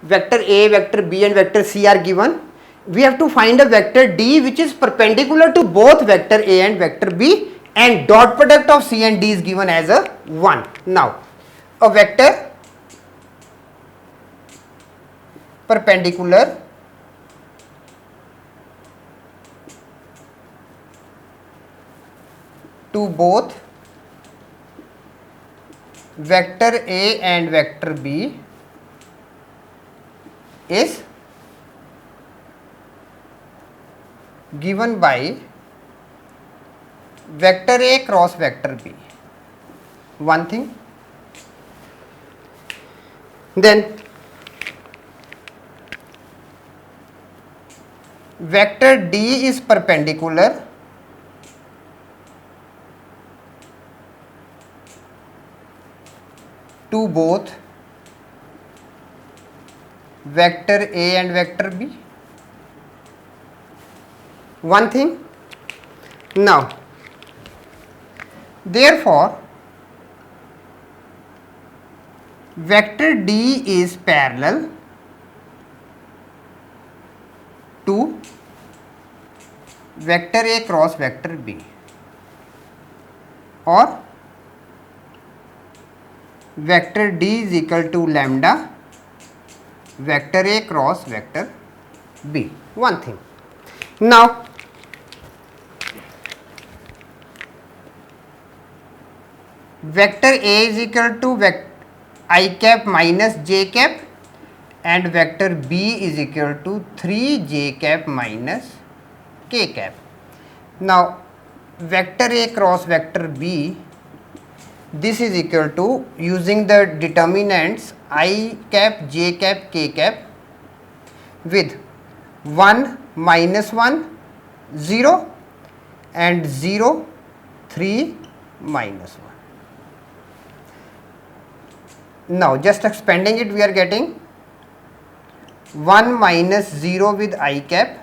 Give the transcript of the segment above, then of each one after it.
vector A, vector B and vector C are given. We have to find a vector D which is perpendicular to both vector A and vector B, and dot product of C and D is given as a 1. Now, a vector perpendicular to both vector A and vector B is given by vector A cross vector B. One thing. Then vector D is perpendicular to both vector A and vector B. One thing. Now, therefore, vector D is parallel to vector A cross vector B, or vector D is equal to lambda vector A cross vector B. One thing. Now, vector A is equal to I cap minus j cap and vector B is equal to 3j cap minus k cap. Now, vector A cross vector B, this is equal to, using the determinants I cap, j cap, k cap with 1, minus 1, 0 and 0, 3, minus 1. Now, just expanding it, we are getting 1 minus 0 with I cap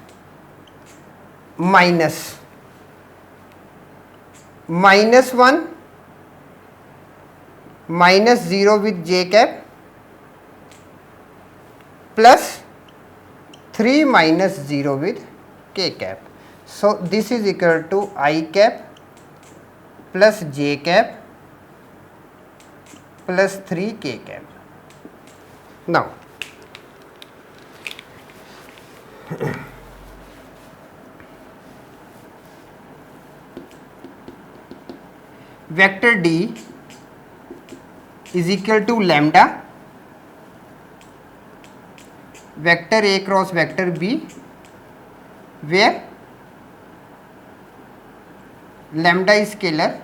minus 1 minus 0 with j cap plus 3 minus 0 with k cap. So, this is equal to I cap plus j cap plus 3 k cap. Now, vector D is equal to lambda vector A cross vector B, where lambda is scalar,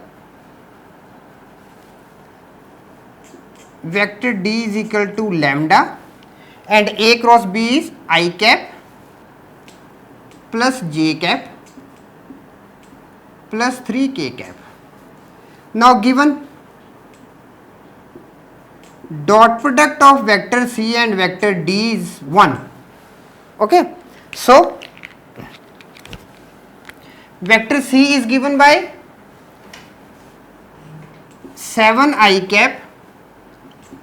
vector D is equal to lambda and A cross B is I cap plus j cap plus 3 k cap. Now, given dot product of vector C and vector D is 1. Okay. So, vector C is given by 7 I cap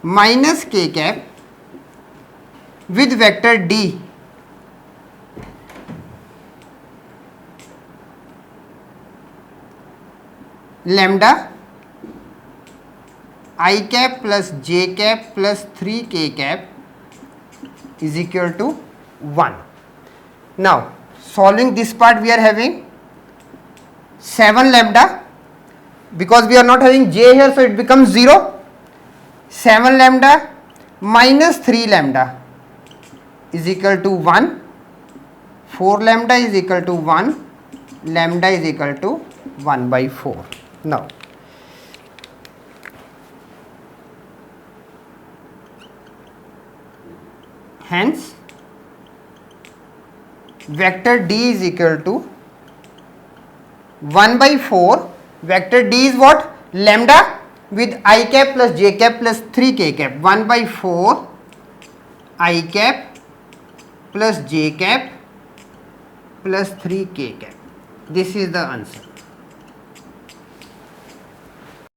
minus k cap with vector D lambda I cap plus j cap plus 3 k cap is equal to 1. Now, solving this part, we are having 7 lambda, because we are not having j here, so it becomes 0. 7 lambda minus 3 lambda is equal to 1. 4 lambda is equal to 1. Lambda is equal to 1 by 4. Now, hence vector D is equal to 1 by 4. Vector D is what? Lambda with I cap plus j cap plus 3 k cap. 1 by 4 I cap plus j cap plus 3 k cap. This is the answer.